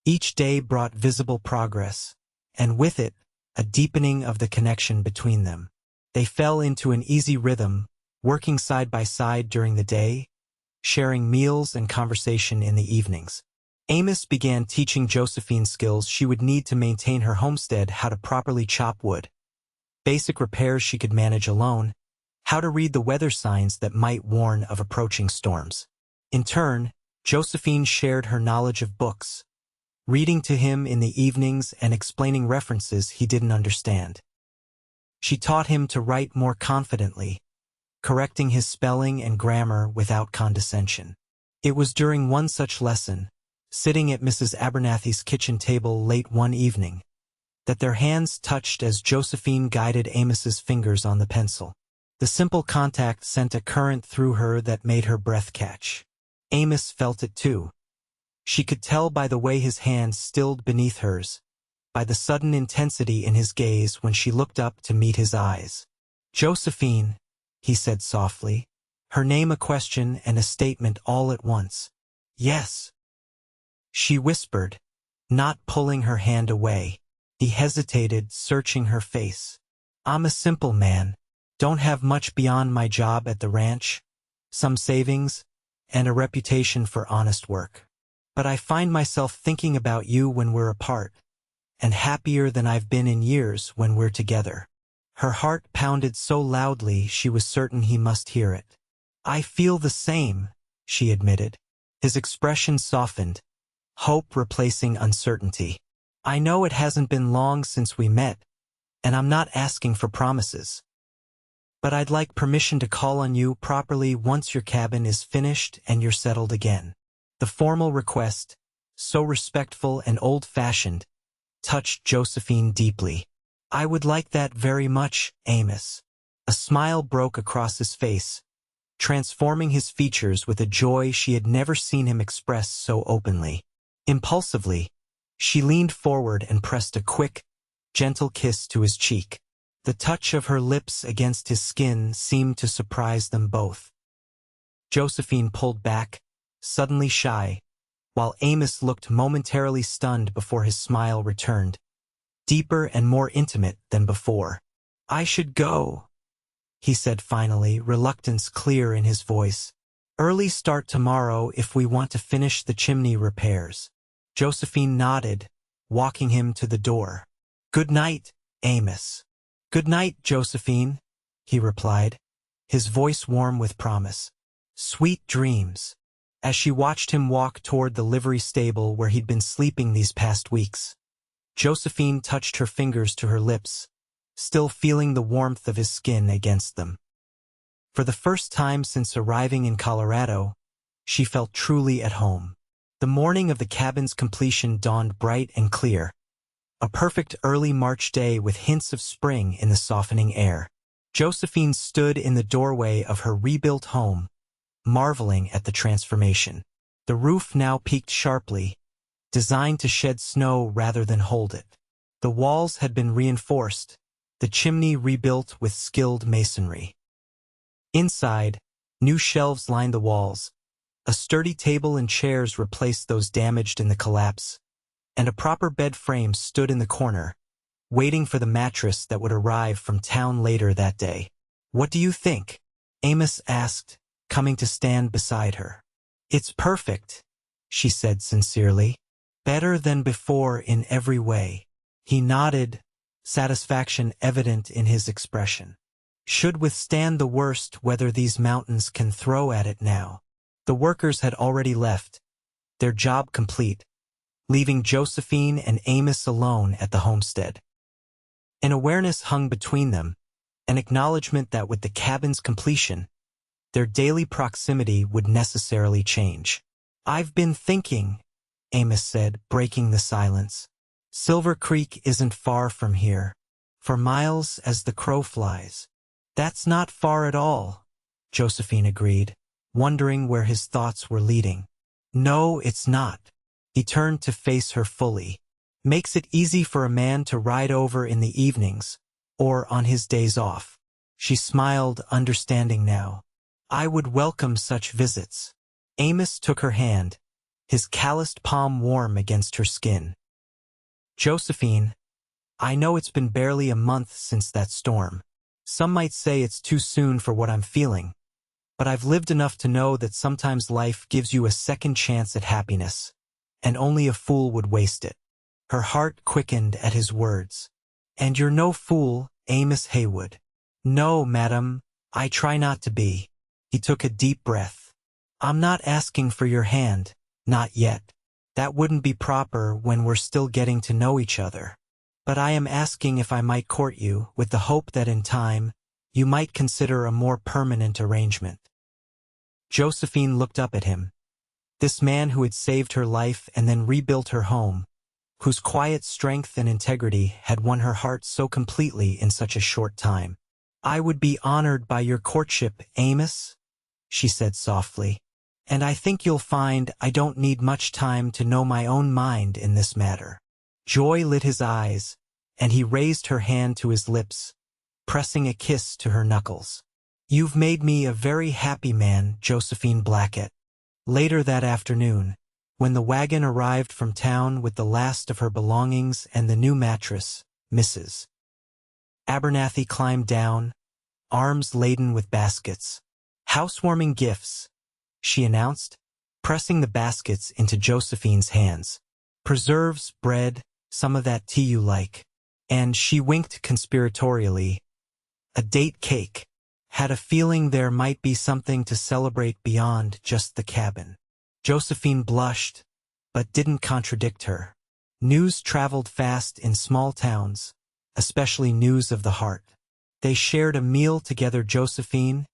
Each day brought visible progress, and with it, a deepening of the connection between them. They fell into an easy rhythm, working side by side during the day, sharing meals and conversation in the evenings. Amos began teaching Josephine skills she would need to maintain her homestead: how to properly chop wood, basic repairs she could manage alone, how to read the weather signs that might warn of approaching storms. In turn, Josephine shared her knowledge of books, reading to him in the evenings and explaining references he didn't understand. She taught him to write more confidently, correcting his spelling and grammar without condescension. It was during one such lesson, sitting at Mrs. Abernathy's kitchen table late one evening, that their hands touched as Josephine guided Amos's fingers on the pencil. The simple contact sent a current through her that made her breath catch. Amos felt it too. She could tell by the way his hand stilled beneath hers, by the sudden intensity in his gaze when she looked up to meet his eyes. "Josephine," he said softly, her name a question and a statement all at once. "Yes," she whispered, not pulling her hand away. He hesitated, searching her face. "I'm a simple man, don't have much beyond my job at the ranch, some savings, and a reputation for honest work. But I find myself thinking about you when we're apart, and happier than I've been in years when we're together." Her heart pounded so loudly she was certain he must hear it. "I feel the same," she admitted. His expression softened, hope replacing uncertainty. "I know it hasn't been long since we met, and I'm not asking for promises. But I'd like permission to call on you properly once your cabin is finished and you're settled again." The formal request, so respectful and old-fashioned, touched Josephine deeply. "I would like that very much, Amos." A smile broke across his face, transforming his features with a joy she had never seen him express so openly. Impulsively, she leaned forward and pressed a quick, gentle kiss to his cheek. The touch of her lips against his skin seemed to surprise them both. Josephine pulled back, suddenly shy, while Amos looked momentarily stunned before his smile returned, deeper and more intimate than before. "I should go," he said finally, reluctance clear in his voice. "Early start tomorrow if we want to finish the chimney repairs." Josephine nodded, walking him to the door. "Good night, Amos." "Good night, Josephine," he replied, his voice warm with promise. "Sweet dreams." As she watched him walk toward the livery stable where he'd been sleeping these past weeks, Josephine touched her fingers to her lips, still feeling the warmth of his skin against them. For the first time since arriving in Colorado, she felt truly at home. The morning of the cabin's completion dawned bright and clear, a perfect early March day with hints of spring in the softening air. Josephine stood in the doorway of her rebuilt home, marveling at the transformation. The roof now peaked sharply, designed to shed snow rather than hold it. The walls had been reinforced, the chimney rebuilt with skilled masonry. Inside, new shelves lined the walls, a sturdy table and chairs replaced those damaged in the collapse, and a proper bed frame stood in the corner, waiting for the mattress that would arrive from town later that day. "What do you think?" Amos asked, coming to stand beside her. "It's perfect," she said sincerely. "Better than before in every way." He nodded, satisfaction evident in his expression. "Should withstand the worst weather these mountains can throw at it now." The workers had already left, their job complete, leaving Josephine and Amos alone at the homestead. An awareness hung between them, an acknowledgement that with the cabin's completion, their daily proximity would necessarily change. "I've been thinking," Amos said, breaking the silence. "Silver Creek isn't far from here, for miles as the crow flies." "That's not far at all," Josephine agreed, wondering where his thoughts were leading. "No, it's not." He turned to face her fully. "Makes it easy for a man to ride over in the evenings, or on his days off." She smiled, understanding now. "I would welcome such visits." Amos took her hand, his calloused palm warm against her skin. "Josephine, I know it's been barely a month since that storm. Some might say it's too soon for what I'm feeling, but I've lived enough to know that sometimes life gives you a second chance at happiness, and only a fool would waste it." Her heart quickened at his words. "And you're no fool, Amos Haywood." "No, madam, I try not to be." He took a deep breath. "I'm not asking for your hand, not yet. That wouldn't be proper when we're still getting to know each other. But I am asking if I might court you, with the hope that in time, you might consider a more permanent arrangement." Josephine looked up at him. This man who had saved her life and then rebuilt her home, whose quiet strength and integrity had won her heart so completely in such a short time. "I would be honored by your courtship, Amos," she said softly. "And I think you'll find I don't need much time to know my own mind in this matter." Joy lit his eyes, and he raised her hand to his lips, pressing a kiss to her knuckles. "You've made me a very happy man, Josephine Blackett." Later that afternoon, when the wagon arrived from town with the last of her belongings and the new mattress, Mrs. Abernathy climbed down, arms laden with baskets. "Housewarming gifts," she announced, pressing the baskets into Josephine's hands. "Preserves, bread, some of that tea you like." And she winked conspiratorially. "A date cake." Had a feeling there might be something to celebrate beyond just the cabin. Josephine blushed, but didn't contradict her. News traveled fast in small towns, especially news of the heart. They shared a meal together, Josephine,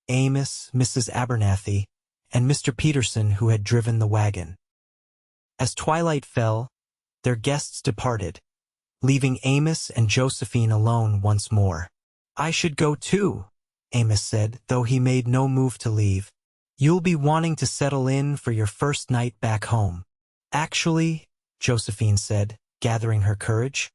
Amos, Mrs. Abernathy, and Mr. Peterson, who had driven the wagon. As twilight fell, their guests departed, leaving Amos and Josephine alone once more. "I should go too," Amos said, though he made no move to leave. "You'll be wanting to settle in for your first night back home." "Actually," Josephine said, gathering her courage,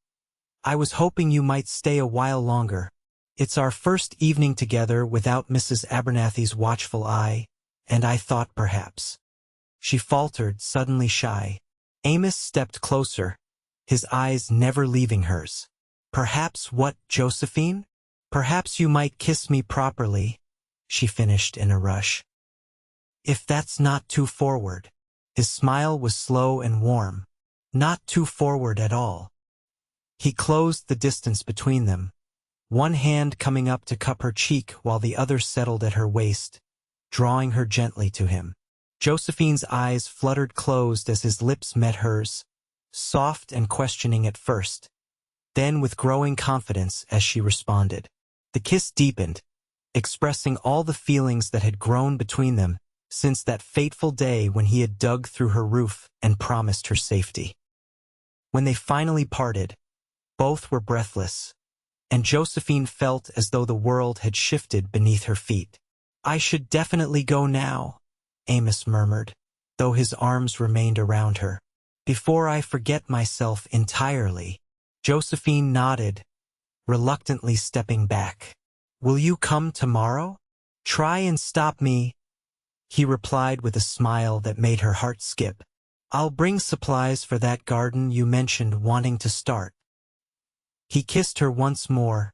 "I was hoping you might stay a while longer. It's our first evening together without Mrs. Abernathy's watchful eye, and I thought perhaps—" She faltered, suddenly shy. Amos stepped closer, his eyes never leaving hers. "Perhaps what, Josephine? Perhaps you might kiss me properly," she finished in a rush. "If that's not too forward." His smile was slow and warm. "Not too forward at all." He closed the distance between them, one hand coming up to cup her cheek while the other settled at her waist, drawing her gently to him. Josephine's eyes fluttered closed as his lips met hers, soft and questioning at first, then with growing confidence as she responded. The kiss deepened, expressing all the feelings that had grown between them since that fateful day when he had dug through her roof and promised her safety. When they finally parted, both were breathless, and Josephine felt as though the world had shifted beneath her feet. "I should definitely go now," Amos murmured, though his arms remained around her. "Before I forget myself entirely." Josephine nodded, reluctantly stepping back. "Will you come tomorrow? Try and stop me," he replied with a smile that made her heart skip. "I'll bring supplies for that garden you mentioned wanting to start." He kissed her once more,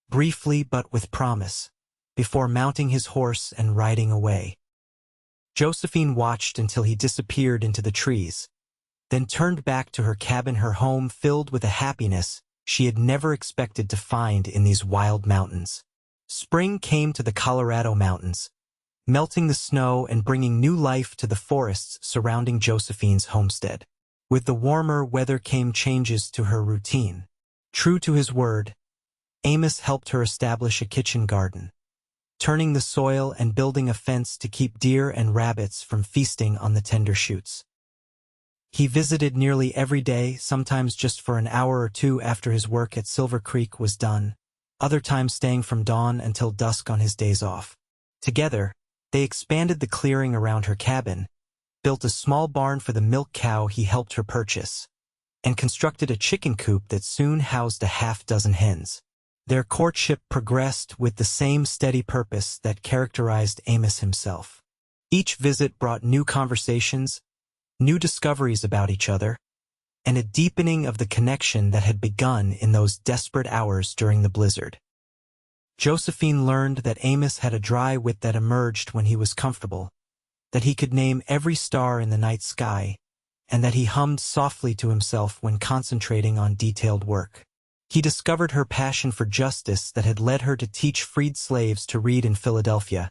briefly but with promise, before mounting his horse and riding away. Josephine watched until he disappeared into the trees, then turned back to her cabin, her home filled with a happiness she had never expected to find in these wild mountains. Spring came to the Colorado mountains, melting the snow and bringing new life to the forests surrounding Josephine's homestead. With the warmer weather came changes to her routine. True to his word, Amos helped her establish a kitchen garden, turning the soil and building a fence to keep deer and rabbits from feasting on the tender shoots. He visited nearly every day, sometimes just for an hour or two after his work at Silver Creek was done, other times staying from dawn until dusk on his days off. Together, they expanded the clearing around her cabin, built a small barn for the milk cow he helped her purchase, and constructed a chicken coop that soon housed a half-dozen hens. Their courtship progressed with the same steady purpose that characterized Amos himself. Each visit brought new conversations, new discoveries about each other, and a deepening of the connection that had begun in those desperate hours during the blizzard. Josephine learned that Amos had a dry wit that emerged when he was comfortable, that he could name every star in the night sky, and that he hummed softly to himself when concentrating on detailed work. He discovered her passion for justice that had led her to teach freed slaves to read in Philadelphia,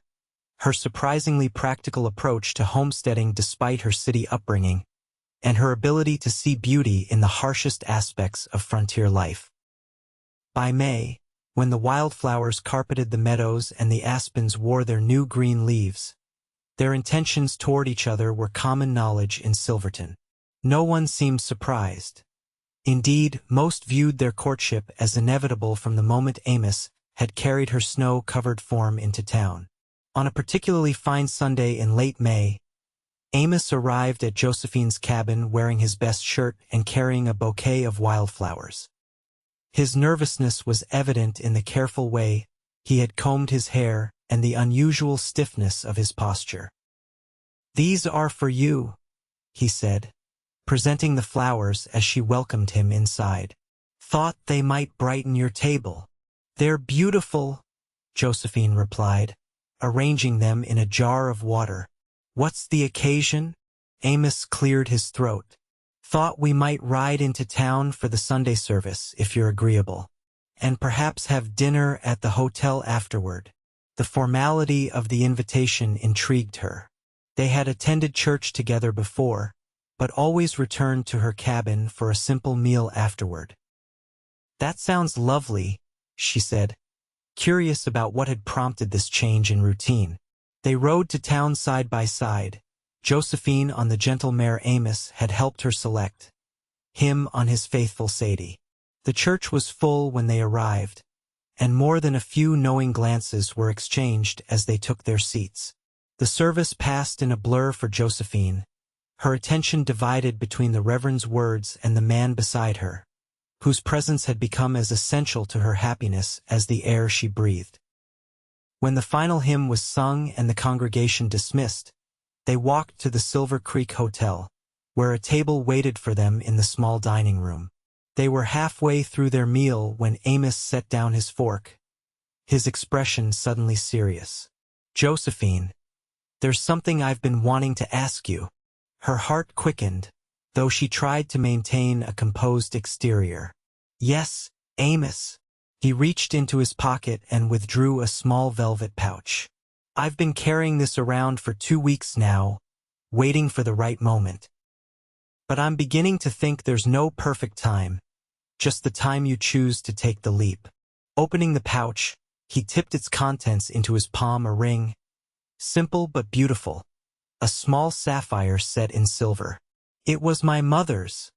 her surprisingly practical approach to homesteading despite her city upbringing, and her ability to see beauty in the harshest aspects of frontier life. By May, when the wildflowers carpeted the meadows and the aspens wore their new green leaves, their intentions toward each other were common knowledge in Silverton. No one seemed surprised. Indeed, most viewed their courtship as inevitable from the moment Amos had carried her snow-covered form into town. On a particularly fine Sunday in late May, Amos arrived at Josephine's cabin wearing his best shirt and carrying a bouquet of wildflowers. His nervousness was evident in the careful way he had combed his hair and the unusual stiffness of his posture. "These are for you," he said, presenting the flowers as she welcomed him inside. "Thought they might brighten your table." "They're beautiful," Josephine replied, arranging them in a jar of water. "What's the occasion?" Amos cleared his throat. "Thought we might ride into town for the Sunday service, if you're agreeable, and perhaps have dinner at the hotel afterward." The formality of the invitation intrigued her. They had attended church together before, but always returned to her cabin for a simple meal afterward. "That sounds lovely," she said, curious about what had prompted this change in routine. They rode to town side by side, Josephine on the gentle mare Amos had helped her select, him on his faithful Sadie. The church was full when they arrived, and more than a few knowing glances were exchanged as they took their seats. The service passed in a blur for Josephine, her attention divided between the Reverend's words and the man beside her, whose presence had become as essential to her happiness as the air she breathed. When the final hymn was sung and the congregation dismissed, they walked to the Silver Creek Hotel, where a table waited for them in the small dining room. They were halfway through their meal when Amos set down his fork, his expression suddenly serious. "Josephine, there's something I've been wanting to ask you." Her heart quickened, though she tried to maintain a composed exterior. "Yes, Amos." He reached into his pocket and withdrew a small velvet pouch. "I've been carrying this around for 2 weeks now, waiting for the right moment. But I'm beginning to think there's no perfect time, just the time you choose to take the leap." Opening the pouch, he tipped its contents into his palm, a ring, simple but beautiful, a small sapphire set in silver. "It was my mother's,"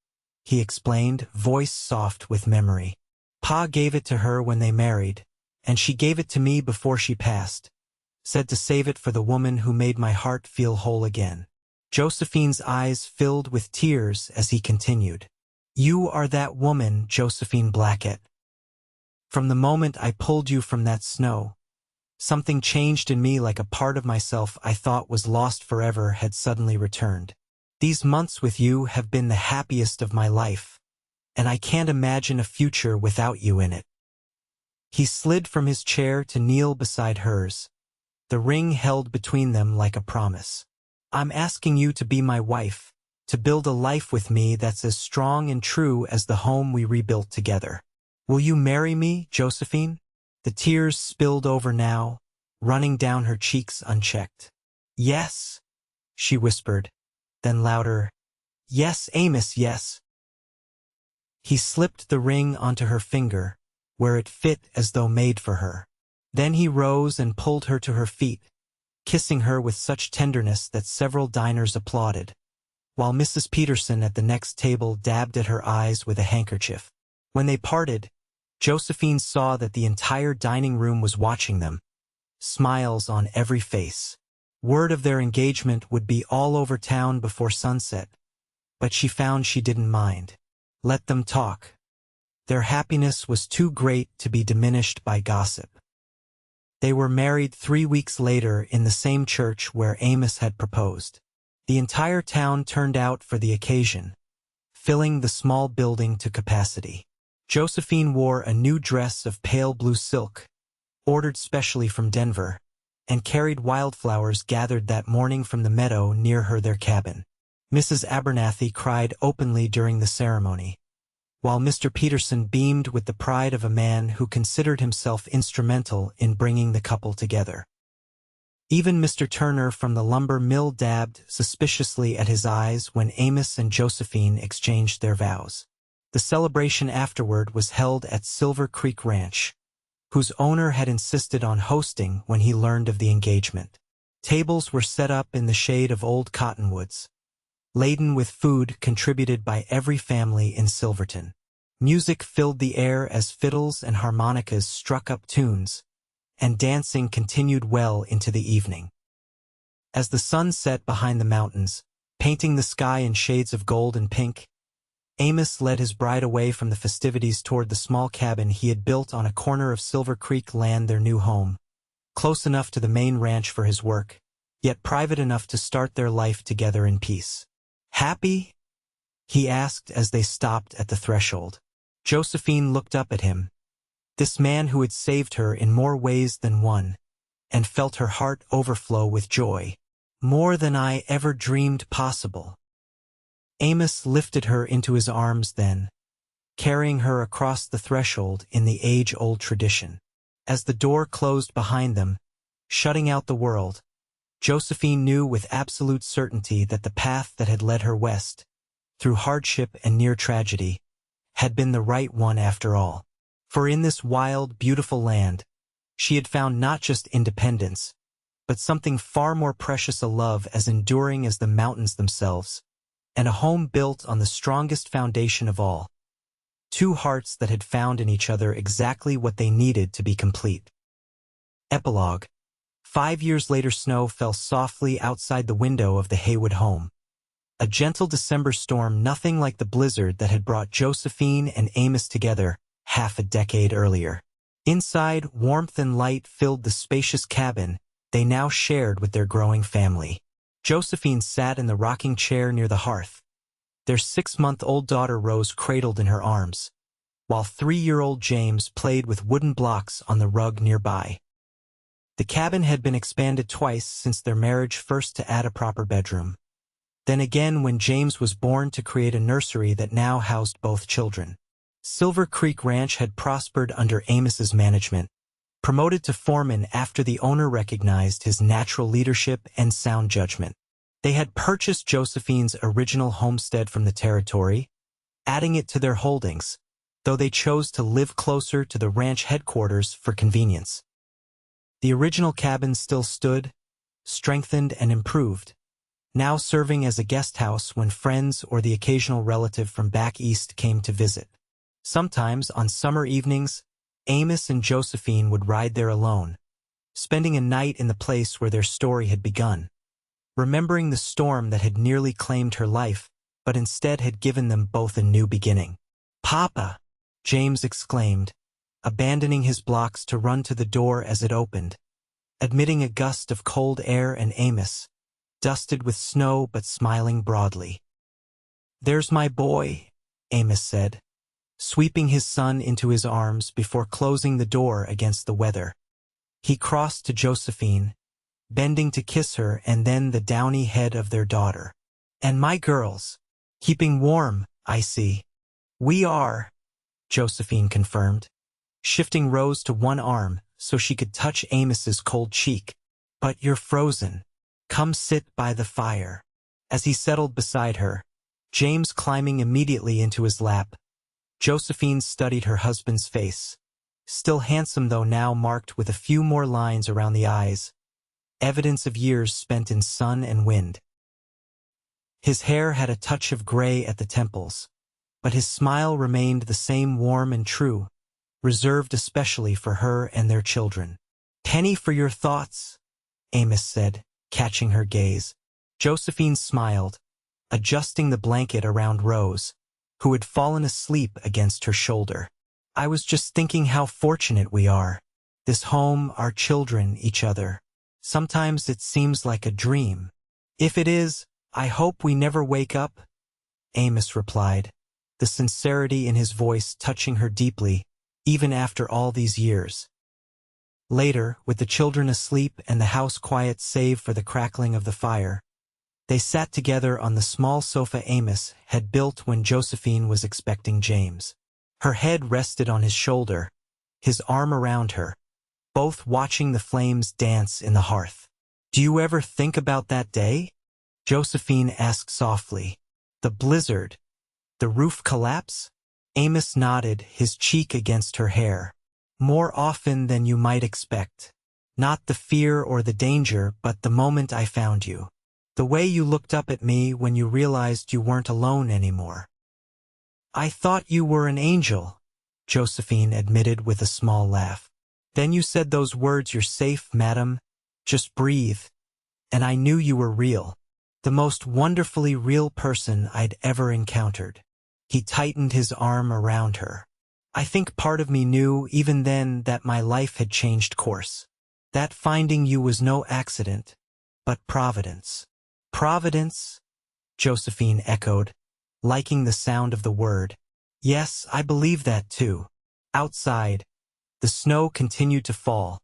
he explained, voice soft with memory. "Pa gave it to her when they married, and she gave it to me before she passed, said to save it for the woman who made my heart feel whole again." Josephine's eyes filled with tears as he continued. "You are that woman, Josephine Blackett. From the moment I pulled you from that snow, something changed in me, like a part of myself I thought was lost forever had suddenly returned. These months with you have been the happiest of my life, and I can't imagine a future without you in it." He slid from his chair to kneel beside hers, the ring held between them like a promise. "I'm asking you to be my wife, to build a life with me that's as strong and true as the home we rebuilt together. Will you marry me, Josephine?" The tears spilled over now, running down her cheeks unchecked. "Yes," she whispered, then louder, "Yes, Amos, yes." He slipped the ring onto her finger, where it fit as though made for her. Then he rose and pulled her to her feet, kissing her with such tenderness that several diners applauded, while Mrs. Peterson at the next table dabbed at her eyes with a handkerchief. When they parted, Josephine saw that the entire dining room was watching them, smiles on every face. Word of their engagement would be all over town before sunset, but she found she didn't mind. Let them talk. Their happiness was too great to be diminished by gossip. They were married 3 weeks later in the same church where Amos had proposed. The entire town turned out for the occasion, filling the small building to capacity. Josephine wore a new dress of pale blue silk, ordered specially from Denver, and carried wildflowers gathered that morning from the meadow near their cabin. Mrs. Abernathy cried openly during the ceremony, while Mr. Peterson beamed with the pride of a man who considered himself instrumental in bringing the couple together. Even Mr. Turner from the lumber mill dabbed suspiciously at his eyes when Amos and Josephine exchanged their vows. The celebration afterward was held at Silver Creek Ranch, whose owner had insisted on hosting when he learned of the engagement. Tables were set up in the shade of old cottonwoods, laden with food contributed by every family in Silverton. Music filled the air as fiddles and harmonicas struck up tunes, and dancing continued well into the evening. As the sun set behind the mountains, painting the sky in shades of gold and pink, Amos led his bride away from the festivities toward the small cabin he had built on a corner of Silver Creek land, their new home, close enough to the main ranch for his work, yet private enough to start their life together in peace. "Happy?" he asked as they stopped at the threshold. Josephine looked up at him, this man who had saved her in more ways than one, and felt her heart overflow with joy. "More than I ever dreamed possible." Amos lifted her into his arms then, carrying her across the threshold in the age-old tradition. As the door closed behind them, shutting out the world, Josephine knew with absolute certainty that the path that had led her west, through hardship and near tragedy, had been the right one after all. For in this wild, beautiful land, she had found not just independence, but something far more precious, a love as enduring as the mountains themselves, and a home built on the strongest foundation of all. Two hearts that had found in each other exactly what they needed to be complete. Epilogue. 5 years later, snow fell softly outside the window of the Haywood home. A gentle December storm, nothing like the blizzard that had brought Josephine and Amos together half a decade earlier. Inside, warmth and light filled the spacious cabin they now shared with their growing family. Josephine sat in the rocking chair near the hearth. Their 6-month-old daughter Rose cradled in her arms, while 3-year-old James played with wooden blocks on the rug nearby. The cabin had been expanded twice since their marriage, first to add a proper bedroom, then again when James was born to create a nursery that now housed both children. Silver Creek Ranch had prospered under Amos's management, promoted to foreman after the owner recognized his natural leadership and sound judgment. They had purchased Josephine's original homestead from the territory, adding it to their holdings, though they chose to live closer to the ranch headquarters for convenience. The original cabin still stood, strengthened and improved, now serving as a guest house when friends or the occasional relative from back east came to visit. Sometimes, on summer evenings, Amos and Josephine would ride there alone, spending a night in the place where their story had begun, remembering the storm that had nearly claimed her life, but instead had given them both a new beginning. "Papa!" James exclaimed, abandoning his blocks to run to the door as it opened, admitting a gust of cold air, and Amos, dusted with snow but smiling broadly. "There's my boy," Amos said, sweeping his son into his arms before closing the door against the weather. He crossed to Josephine, bending to kiss her and then the downy head of their daughter. "And my girls, keeping warm, I see." "We are," Josephine confirmed, shifting Rose to one arm so she could touch Amos's cold cheek. "But you're frozen. Come sit by the fire." As he settled beside her, James climbing immediately into his lap, Josephine studied her husband's face. Still handsome though now marked with a few more lines around the eyes, evidence of years spent in sun and wind. His hair had a touch of gray at the temples, but his smile remained the same warm and true, reserved especially for her and their children. "Penny for your thoughts," Amos said, catching her gaze. Josephine smiled, adjusting the blanket around Rose, who had fallen asleep against her shoulder. "I was just thinking how fortunate we are. This home, our children, each other. Sometimes it seems like a dream. If it is, I hope we never wake up," Amos replied, the sincerity in his voice touching her deeply, even after all these years. Later, with the children asleep and the house quiet save for the crackling of the fire, they sat together on the small sofa Amos had built when Josephine was expecting James. Her head rested on his shoulder, his arm around her, both watching the flames dance in the hearth. "Do you ever think about that day?" Josephine asked softly. "The blizzard, the roof collapse?" Amos nodded, his cheek against her hair. "More often than you might expect. Not the fear or the danger, but the moment I found you. The way you looked up at me when you realized you weren't alone anymore." "I thought you were an angel," Josephine admitted with a small laugh. "Then you said those words, 'You're safe, madam. Just breathe.' And I knew you were real. The most wonderfully real person I'd ever encountered." He tightened his arm around her. "I think part of me knew, even then, that my life had changed course. That finding you was no accident, but providence." "Providence?" Josephine echoed, liking the sound of the word. "Yes, I believe that too." Outside, the snow continued to fall,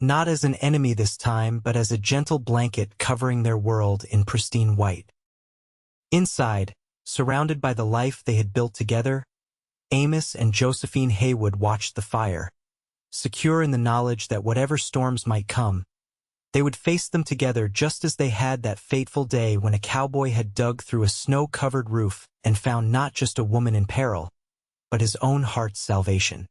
not as an enemy this time, but as a gentle blanket covering their world in pristine white. Inside, surrounded by the life they had built together, Amos and Josephine Haywood watched the fire, secure in the knowledge that whatever storms might come, they would face them together just as they had that fateful day when a cowboy had dug through a snow-covered roof and found not just a woman in peril, but his own heart's salvation.